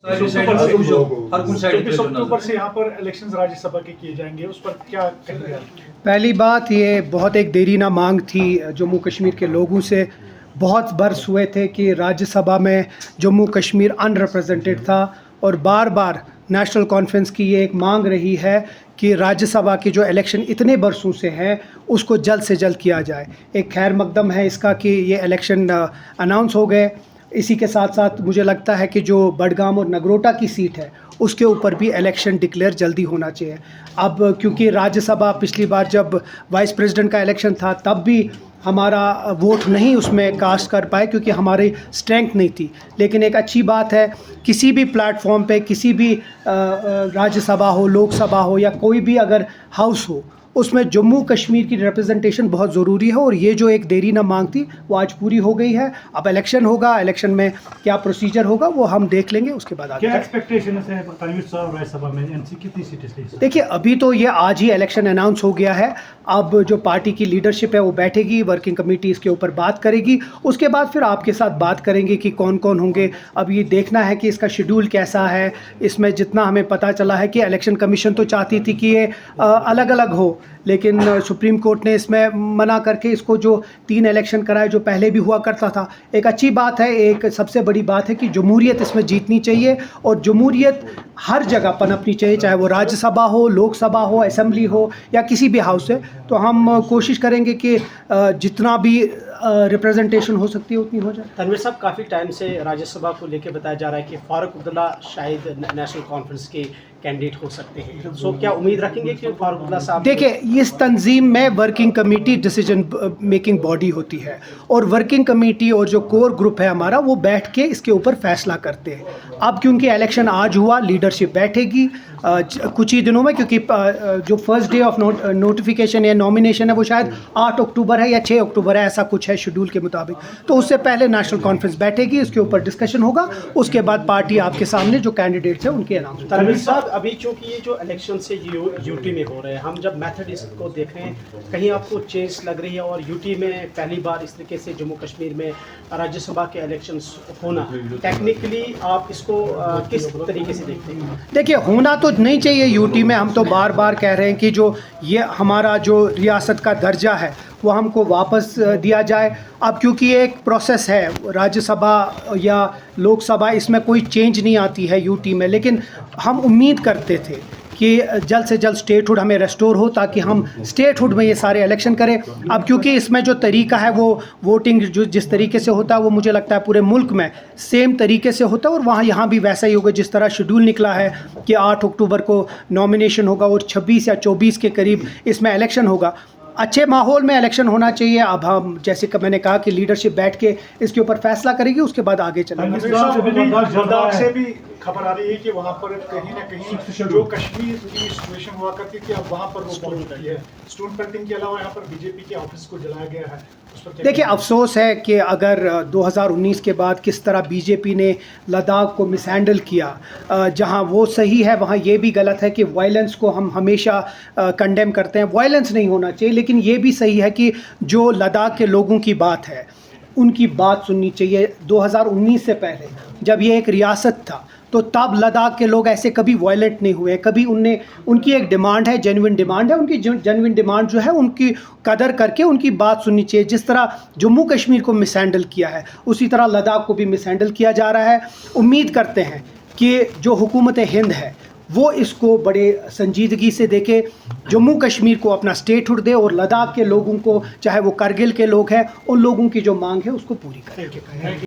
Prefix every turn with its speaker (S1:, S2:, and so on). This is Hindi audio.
S1: 24 अक्टूबर से यहाँ पर इलेक्शंस राज्यसभा के किए जाएंगे, उस पर क्या कहेंगे आप?
S2: पहली बात ये बहुत एक देरीना मांग थी जम्मू कश्मीर के लोगों से। बहुत बरस हुए थे कि राज्यसभा में जम्मू कश्मीर अनरिप्रेजेंटेड था और बार बार नेशनल कॉन्फ्रेंस की ये एक मांग रही है कि राज्यसभा के जो इलेक्शन इतने बरसों से हैं उसको जल्द से जल्द किया जाए। एक खैर मकदम है इसका कि ये इलेक्शन अनाउंस हो गए। इसी के साथ साथ मुझे लगता है कि जो बडगाम और नगरोटा की सीट है उसके ऊपर भी इलेक्शन डिक्लेयर जल्दी होना चाहिए। अब क्योंकि राज्यसभा पिछली बार जब वाइस प्रेसिडेंट का इलेक्शन था तब भी हमारा वोट नहीं उसमें कास्ट कर पाए क्योंकि हमारी स्ट्रेंथ नहीं थी। लेकिन एक अच्छी बात है किसी भी प्लेटफॉर्म पे किसी भी राज्यसभा हो, लोकसभा हो या कोई भी अगर हाउस हो उसमें जम्मू कश्मीर की रिप्रेजेंटेशन बहुत ज़रूरी है और ये जो एक देरी ना मांग थी वो आज पूरी हो गई है। अब इलेक्शन होगा, इलेक्शन में क्या प्रोसीजर होगा वो हम देख लेंगे, उसके बाद आगे
S1: क्या एक्सपेक्टेशन है राज्यसभा में एनसी कितनी सीटें?
S2: देखिए अभी तो ये आज ही इलेक्शन अनाउंस हो गया है। अब जो पार्टी की लीडरशिप है वो बैठेगी, वर्किंग कमेटी इसके ऊपर बात करेगी, उसके बाद फिर आपके साथ बात करेंगे कि कौन कौन होंगे। अब ये देखना है कि इसका शेड्यूल कैसा है। इसमें जितना हमें पता चला है कि इलेक्शन कमीशन तो चाहती थी कि ये अलग अलग हो, लेकिन सुप्रीम कोर्ट ने इसमें मना करके इसको जो 3 इलेक्शन कराए जो पहले भी हुआ करता था। एक अच्छी बात है, एक सबसे बड़ी बात है कि जमहूरियत इसमें जीतनी चाहिए और जमहूरियत हर जगह पनपनी चाहिए, चाहे वो राज्यसभा हो, लोकसभा हो, असेंबली हो या किसी भी हाउस से। तो हम कोशिश करेंगे कि जितना भी रिप्रेजेंटेशन हो सकती है उतनी हो जाए।
S3: तनवीर साहब, काफ़ी टाइम से राज्यसभा को लेकर बताया जा रहा है कि फारूक अब्दुल्ला शायद नेशनल कॉन्फ्रेंस के कैंडिडेट हो सकते हैं, सो क्या उम्मीद रखेंगे कि फारूक अब्दुल्ला साहब?
S2: देखिए इस तंजीम में working committee decision making body होती है और वर्किंग कमेटी और जो कोर ग्रुप है हमारा वो बैठ के इसके ऊपर फैसला करते हैं। अब क्योंकि इलेक्शन आज हुआ, लीडरशिप बैठेगी कुछ ही दिनों में, क्योंकि जो फर्स्ट डे ऑफ नोटिफिकेशन या नॉमिनेशन है वो शायद 8 अक्टूबर है या 6 अक्टूबर है, ऐसा कुछ है शेड्यूल के मुताबिक। तो उससे पहले नेशनल कॉन्फ्रेंस बैठेगी, इसके ऊपर डिस्कशन होगा, उसके बाद पार्टी आपके सामने जो कैंडिडेट्स हैं उनके अनाउंस।
S3: तनवीर साहब, अभी चूँकि ये जो इलेक्शन से यूटी में हो रहे हैं, हम जब मेथड इसको देख रहे हैं, कहीं आपको चेंज लग रही है? और यूटी में पहली बार इस तरीके से जम्मू कश्मीर में राज्यसभा के इलेक्शंस होना, टेक्निकली आप इसको किस तरीके से देखते हैं?
S2: देखिए होना तो नहीं चाहिए यूटी में। हम तो बार बार कह रहे हैं कि जो ये हमारा जो रियासत का दर्जा है वो हमको वापस दिया जाए। अब क्योंकि एक प्रोसेस है, राज्यसभा या लोकसभा इसमें कोई चेंज नहीं आती है यूटी में, लेकिन हम उम्मीद करते थे कि जल्द से जल्द स्टेटहुड हमें रेस्टोर हो ताकि हम स्टेटहुड में ये सारे इलेक्शन करें। अब क्योंकि इसमें जो तरीका है वो वोटिंग जो जिस तरीके से होता है वो मुझे लगता है पूरे मुल्क में सेम तरीके से होता है और वहाँ यहाँ भी वैसा ही होगा जिस तरह शेड्यूल निकला है कि 8 अक्टूबर को नॉमिनेशन होगा और 26 या 24 के करीब इसमें इलेक्शन होगा। अच्छे माहौल में इलेक्शन होना चाहिए। अब हम जैसे कि मैंने कहा कि लीडरशिप बैठ के इसके ऊपर फैसला करेगी, उसके बाद आगे चलेंगे।
S1: लद्दाख से भी खबर आ रही है कि वहाँ पर कहीं ना कहीं जो कश्मीर की सिचुएशन हुआ करती थी अब वहाँ पर वो पहुँच चुकी है। स्टोन कटिंग के अलावा यहाँ पर बीजेपी के ऑफिस को जलाया गया है।
S2: देखिए अफसोस है कि अगर 2019 के बाद किस तरह बीजेपी ने लद्दाख को मिसहैंडल किया, जहां वो सही है वहां ये भी गलत है कि वायलेंस को हम हमेशा कंडेम करते हैं। वायलेंस नहीं होना चाहिए, लेकिन ये भी सही है कि जो लद्दाख के लोगों की बात है उनकी बात सुननी चाहिए। 2019 से पहले जब ये एक रियासत था तो तब लद्दाख के लोग ऐसे कभी वायलेंट नहीं हुए, कभी उनकी एक डिमांड है, जेन्युइन डिमांड है, उनकी जेन्युइन डिमांड जो है उनकी कदर करके उनकी बात सुननी चाहिए। जिस तरह जम्मू कश्मीर को मिसहैंडल किया है उसी तरह लद्दाख को भी मिसहैंडल किया जा रहा है। उम्मीद करते हैं कि जो हुकूमत हिंद है वो इसको बड़े संजीदगी से देखे, जम्मू कश्मीर को अपना स्टेटहुड दे और लद्दाख के लोगों को, चाहे वो करगिल के लोग हैं, उन लोगों की जो मांग है उसको पूरी करें।